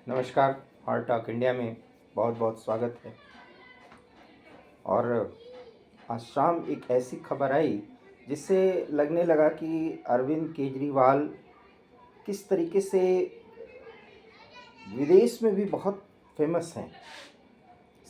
नमस्कार। Heart talk India में बहुत बहुत स्वागत है। और आज शाम एक ऐसी खबर आई जिससे लगने लगा कि अरविंद केजरीवाल किस तरीके से विदेश में भी बहुत फेमस हैं।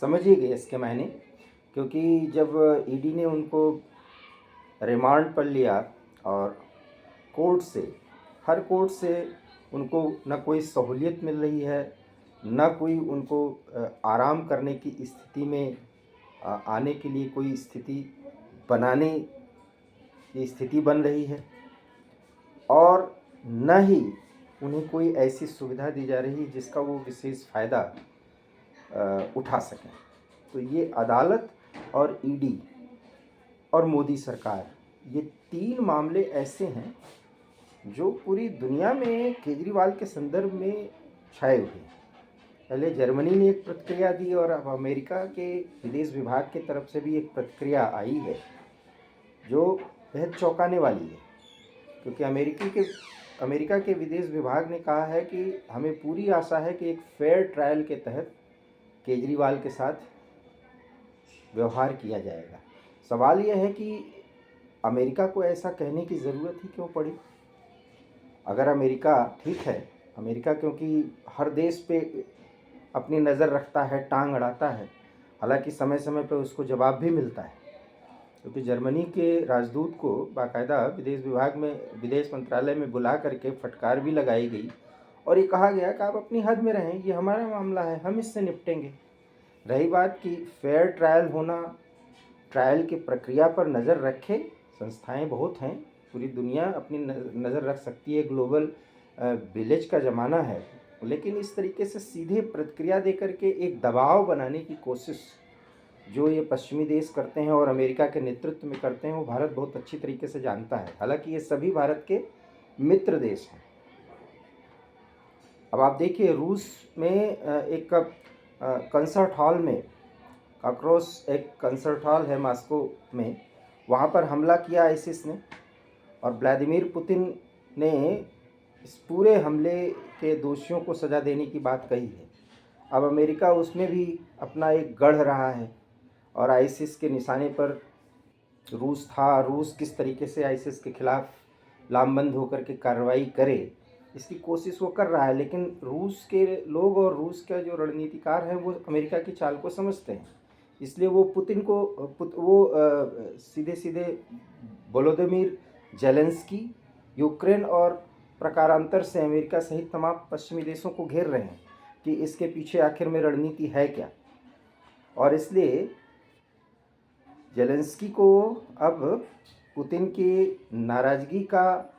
समझिए इसके मायने, क्योंकि जब ईडी ने उनको रिमांड पर लिया और हर कोर्ट से उनको न कोई सहूलियत मिल रही है, न कोई उनको आराम करने की स्थिति में आने के लिए कोई स्थिति बनाने की स्थिति बन रही है, और न ही उन्हें कोई ऐसी सुविधा दी जा रही है जिसका वो विशेष फ़ायदा उठा सकें। तो ये अदालत और ईडी और मोदी सरकार, ये तीन मामले ऐसे हैं जो पूरी दुनिया में केजरीवाल के संदर्भ में छाए हुए हैं। पहले जर्मनी ने एक प्रतिक्रिया दी और अब अमेरिका के विदेश विभाग की तरफ से भी एक प्रतिक्रिया आई है जो बेहद चौंकाने वाली है, क्योंकि अमेरिका के विदेश विभाग ने कहा है कि हमें पूरी आशा है कि एक फेयर ट्रायल के तहत केजरीवाल के साथ व्यवहार किया जाएगा। सवाल यह है कि अमेरिका को ऐसा कहने की ज़रूरत ही क्यों पड़ी? अगर अमेरिका ठीक है, अमेरिका क्योंकि हर देश पे अपनी नज़र रखता है, टांग अड़ाता है, हालांकि समय समय पर उसको जवाब भी मिलता है, क्योंकि जर्मनी के राजदूत को बाकायदा विदेश मंत्रालय में बुला करके फटकार भी लगाई गई और ये कहा गया कि आप अपनी हद में रहें, ये हमारा मामला है, हम इससे निपटेंगे। रही बात कि फेयर ट्रायल होना, ट्रायल की प्रक्रिया पर नज़र रखे संस्थाएं बहुत हैं, पूरी दुनिया अपनी नज़र रख सकती है, ग्लोबल विलेज का ज़माना है, लेकिन इस तरीके से सीधे प्रतिक्रिया देकर के एक दबाव बनाने की कोशिश जो ये पश्चिमी देश करते हैं और अमेरिका के नेतृत्व में करते हैं, वो भारत बहुत अच्छी तरीके से जानता है। हालांकि ये सभी भारत के मित्र देश हैं। अब आप देखिए, रूस में एक कंसर्ट हॉल में, काक्रोस एक कंसर्ट हॉल है मॉस्को में, वहाँ पर हमला किया आईसिस ने और व्लादिमीर पुतिन ने इस पूरे हमले के दोषियों को सज़ा देने की बात कही है। अब अमेरिका उसमें भी अपना एक गढ़ रहा है और आईसिस के निशाने पर रूस था। रूस किस तरीके से आईसिस के खिलाफ लामबंद होकर के कार्रवाई करे, इसकी कोशिश वो कर रहा है, लेकिन रूस के लोग और रूस का जो रणनीतिकार हैं वो अमेरिका की चाल को समझते हैं। इसलिए वो पुतिन को सीधे सीधे वोलोदिमीर जेलेंस्की यूक्रेन और प्रकारांतर से अमेरिका सहित तमाम पश्चिमी देशों को घेर रहे हैं कि इसके पीछे आखिर में रणनीति है क्या। और इसलिए जेलेंस्की को अब पुतिन की नाराज़गी का,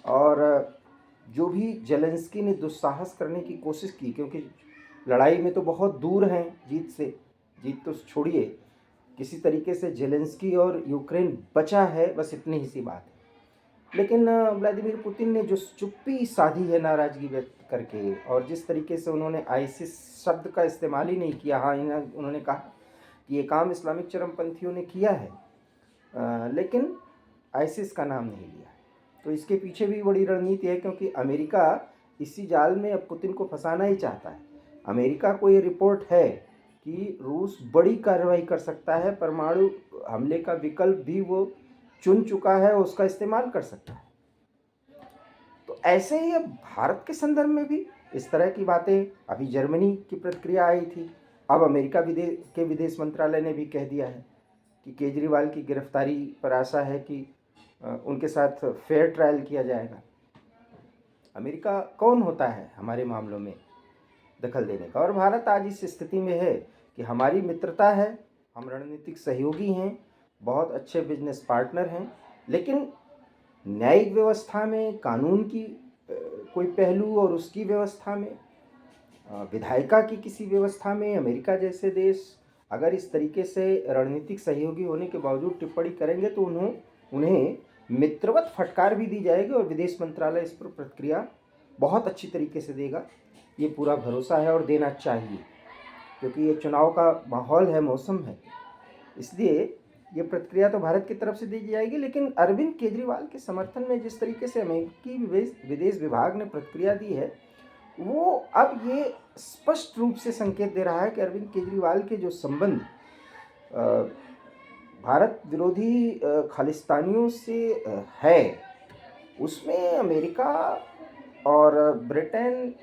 और जो भी जेलेंस्की ने दुस्साहस करने की कोशिश की, क्योंकि लड़ाई में तो बहुत दूर हैं जीत से, जीत तो छोड़िए, किसी तरीके से जेलेंस्की और यूक्रेन बचा है, बस इतनी ही सी बात है। लेकिन व्लादिमीर पुतिन ने जो चुप्पी साधी है नाराज़गी व्यक्त करके, और जिस तरीके से उन्होंने आईसिस शब्द का इस्तेमाल ही नहीं किया, हाँ उन्होंने कहा कि ये काम इस्लामिक चरमपंथियों ने किया है, लेकिन आईसिस का नाम नहीं लिया। तो इसके पीछे भी बड़ी रणनीति है, क्योंकि अमेरिका इसी जाल में अब पुतिन को फंसाना ही चाहता है। अमेरिका को ये रिपोर्ट है कि रूस बड़ी कार्रवाई कर सकता है, परमाणु हमले का विकल्प भी वो चुन चुका है, उसका इस्तेमाल कर सकता है। तो ऐसे ही अब भारत के संदर्भ में भी इस तरह की बातें, अभी जर्मनी की प्रतिक्रिया आई थी, अब अमेरिका के विदेश मंत्रालय ने भी कह दिया है कि केजरीवाल की गिरफ्तारी पर आशा है कि उनके साथ फेयर ट्रायल किया जाएगा। अमेरिका कौन होता है हमारे मामलों में दखल देने का? और भारत आज इस स्थिति में है कि हमारी मित्रता है, हम रणनीतिक सहयोगी हैं, बहुत अच्छे बिजनेस पार्टनर हैं, लेकिन न्यायिक व्यवस्था में, कानून की कोई पहलू और उसकी व्यवस्था में, विधायिका की किसी व्यवस्था में अमेरिका जैसे देश अगर इस तरीके से रणनीतिक सहयोगी होने के बावजूद टिप्पणी करेंगे तो उन्हें मित्रवत फटकार भी दी जाएगी और विदेश मंत्रालय इस पर प्रतिक्रिया बहुत अच्छी तरीके से देगा। ये पूरा भरोसा है और देना चाहिए, क्योंकि ये चुनाव का माहौल है, मौसम है, इसलिए ये प्रतिक्रिया तो भारत की तरफ से दी जाएगी। लेकिन अरविंद केजरीवाल के समर्थन में जिस तरीके से अमेरिकी विदेश विभाग ने प्रतिक्रिया दी है, वो अब ये स्पष्ट रूप से संकेत दे रहा है कि अरविंद केजरीवाल के जो संबंध भारत विरोधी खालिस्तानियों से है, उसमें अमेरिका और ब्रिटेन,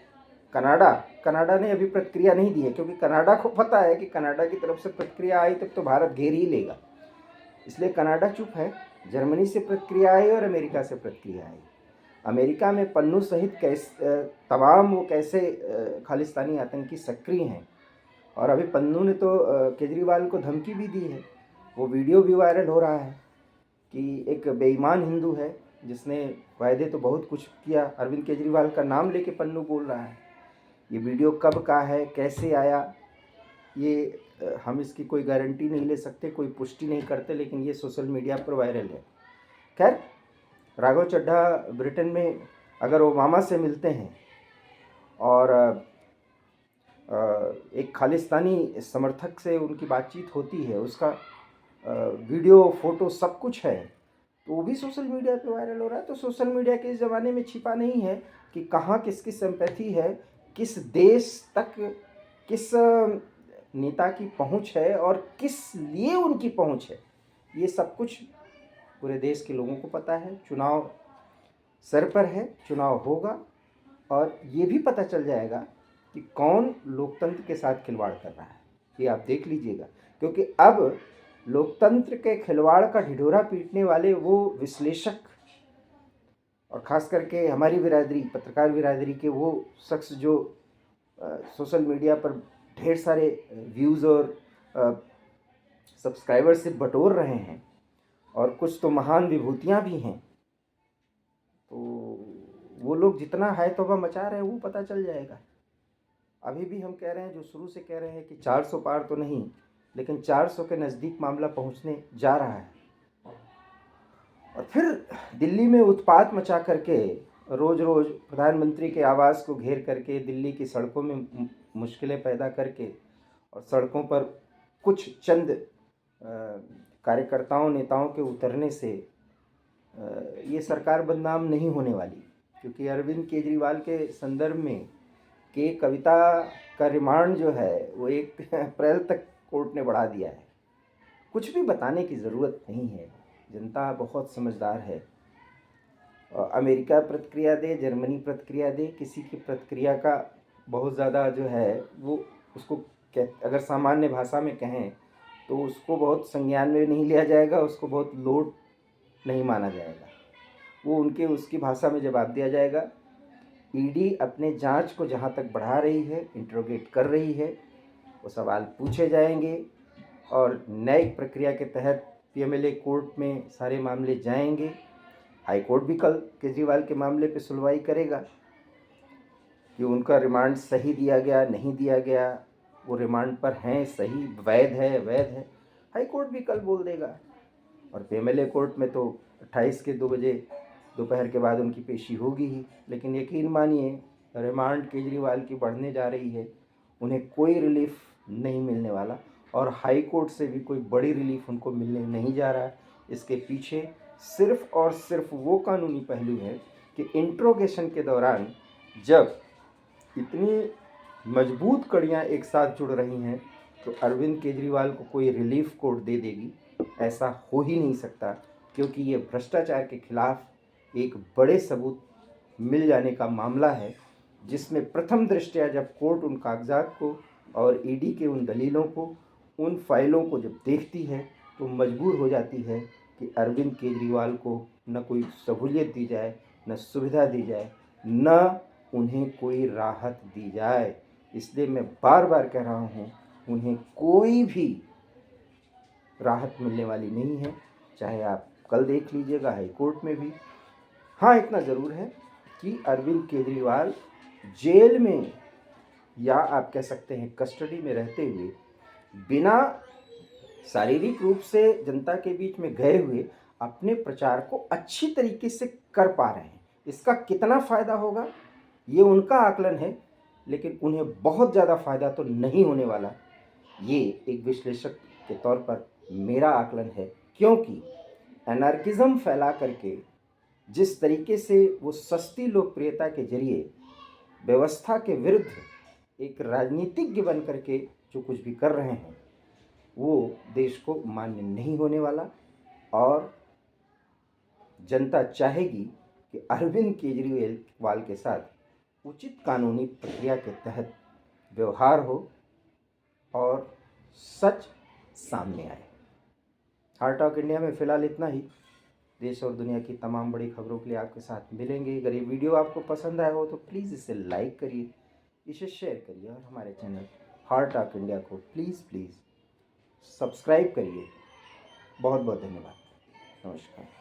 कनाडा ने अभी प्रतिक्रिया नहीं दी है, क्योंकि कनाडा को पता है कि कनाडा की तरफ से प्रतिक्रिया आई तब तो भारत घेर ही लेगा, इसलिए कनाडा चुप है। जर्मनी से प्रतिक्रिया आई और अमेरिका से प्रतिक्रिया आई। अमेरिका में पन्नू सहित तमाम वो कैसे खालिस्तानी आतंकी सक्रिय हैं, और अभी पन्नू ने तो केजरीवाल को धमकी भी दी है। वो वीडियो भी वायरल हो रहा है कि एक बेईमान हिंदू है जिसने वायदे तो बहुत कुछ किया, अरविंद केजरीवाल का नाम लेके पन्नू बोल रहा है। ये वीडियो कब का है, कैसे आया, ये हम इसकी कोई गारंटी नहीं ले सकते, कोई पुष्टि नहीं करते, लेकिन ये सोशल मीडिया पर वायरल है। खैर, राघव चड्ढा ब्रिटेन में अगर ओबामा से मिलते हैं और एक खालिस्तानी समर्थक से उनकी बातचीत होती है, उसका वीडियो फोटो सब कुछ है, तो वो भी सोशल मीडिया पे वायरल हो रहा है। तो सोशल मीडिया के इस ज़माने में छिपा नहीं है कि कहाँ किसकी सिंपैथी है, किस देश तक किस नेता की पहुंच है और किस लिए उनकी पहुंच है, ये सब कुछ पूरे देश के लोगों को पता है। चुनाव सर पर है, चुनाव होगा और ये भी पता चल जाएगा कि कौन लोकतंत्र के साथ खिलवाड़ कर रहा है, ये आप देख लीजिएगा। क्योंकि अब लोकतंत्र के खिलवाड़ का ढिढोरा पीटने वाले वो विश्लेषक और ख़ास करके हमारी बिरादरी, पत्रकार बिरादरी के वो शख्स जो सोशल मीडिया पर ढेर सारे व्यूज़ और सब्सक्राइबर से बटोर रहे हैं, और कुछ तो महान विभूतियाँ भी हैं, तो वो लोग जितना है तौबा मचा रहे हैं वो पता चल जाएगा। अभी भी हम कह रहे हैं, जो शुरू से कह रहे हैं कि 400 पार तो नहीं, लेकिन 400 के नज़दीक मामला पहुंचने जा रहा है। और फिर दिल्ली में उत्पात मचा करके रोज़ रोज़ प्रधानमंत्री के आवास को घेर करके दिल्ली की सड़कों में मुश्किलें पैदा करके, और सड़कों पर कुछ चंद कार्यकर्ताओं नेताओं के उतरने से ये सरकार बदनाम नहीं होने वाली। क्योंकि अरविंद केजरीवाल के संदर्भ में कि कविता का रिमांड जो है वो 1 अप्रैल तक कोर्ट ने बढ़ा दिया है। कुछ भी बताने की ज़रूरत नहीं है, जनता बहुत समझदार है। अमेरिका प्रतिक्रिया दे, जर्मनी प्रतिक्रिया दे, किसी की प्रतिक्रिया का बहुत ज़्यादा जो है वो उसको अगर सामान्य भाषा में कहें तो उसको बहुत संज्ञान में नहीं लिया जाएगा, उसको बहुत लोड नहीं माना जाएगा। वो उनके उसकी भाषा में जवाब दिया जाएगा। ईडी अपने जांच को जहां तक बढ़ा रही है, इंट्रोगेट कर रही है, वो सवाल पूछे जाएंगे और न्यायिक प्रक्रिया के तहत पीएमएलए कोर्ट में सारे मामले जाएंगे। हाई कोर्ट भी कल केजरीवाल के मामले पे सुनवाई करेगा कि उनका रिमांड सही दिया गया, नहीं दिया गया, वो रिमांड पर हैं, सही, वैध है, वैध है। हाई कोर्ट भी कल बोल देगा। और पीएमएलए कोर्ट में तो 28 के 2 बजे दोपहर के बाद उनकी पेशी होगी ही। लेकिन यकीन मानिए, रिमांड केजरीवाल की बढ़ने जा रही है, उन्हें कोई रिलीफ नहीं मिलने वाला, और हाई कोर्ट से भी कोई बड़ी रिलीफ उनको मिलने नहीं जा रहा है। इसके पीछे सिर्फ और सिर्फ वो कानूनी पहलू है कि इंट्रोगेशन के दौरान जब इतनी मजबूत कड़ियाँ एक साथ जुड़ रही हैं तो अरविंद केजरीवाल को कोई रिलीफ कोर्ट दे देगी, ऐसा हो ही नहीं सकता। क्योंकि ये भ्रष्टाचार के खिलाफ एक बड़े सबूत मिल जाने का मामला है, जिसमें प्रथम दृष्टया जब कोर्ट उन कागजात को और ईडी के उन दलीलों को, उन फाइलों को जब देखती है तो मजबूर हो जाती है कि अरविंद केजरीवाल को न कोई सहूलियत दी जाए, न सुविधा दी जाए, न उन्हें कोई राहत दी जाए। इसलिए मैं बार बार कह रहा हूँ, उन्हें कोई भी राहत मिलने वाली नहीं है, चाहे आप कल देख लीजिएगा हाई कोर्ट में भी। हाँ, इतना ज़रूर है कि अरविंद केजरीवाल जेल में, या आप कह सकते हैं कस्टडी में रहते हुए, बिना शारीरिक रूप से जनता के बीच में गए हुए अपने प्रचार को अच्छी तरीके से कर पा रहे हैं। इसका कितना फ़ायदा होगा ये उनका आकलन है, लेकिन उन्हें बहुत ज़्यादा फ़ायदा तो नहीं होने वाला, ये एक विश्लेषक के तौर पर मेरा आकलन है। क्योंकि एनार्किज्म फैला करके जिस तरीके से वो सस्ती लोकप्रियता के जरिए व्यवस्था के विरुद्ध एक राजनीतिज्ञ बन करके जो कुछ भी कर रहे हैं वो देश को मान्य नहीं होने वाला। और जनता चाहेगी कि अरविंद केजरीवाल के साथ उचित कानूनी प्रक्रिया के तहत व्यवहार हो और सच सामने आए। हार्ट ऑफ इंडिया में फ़िलहाल इतना ही। देश और दुनिया की तमाम बड़ी खबरों के लिए आपके साथ मिलेंगे। अगर ये वीडियो आपको पसंद आया हो तो प्लीज़ इसे लाइक करिए, इसे शेयर करिए और हमारे चैनल हार्ट ऑफ इंडिया को प्लीज़ सब्सक्राइब करिए। बहुत बहुत धन्यवाद। नमस्कार।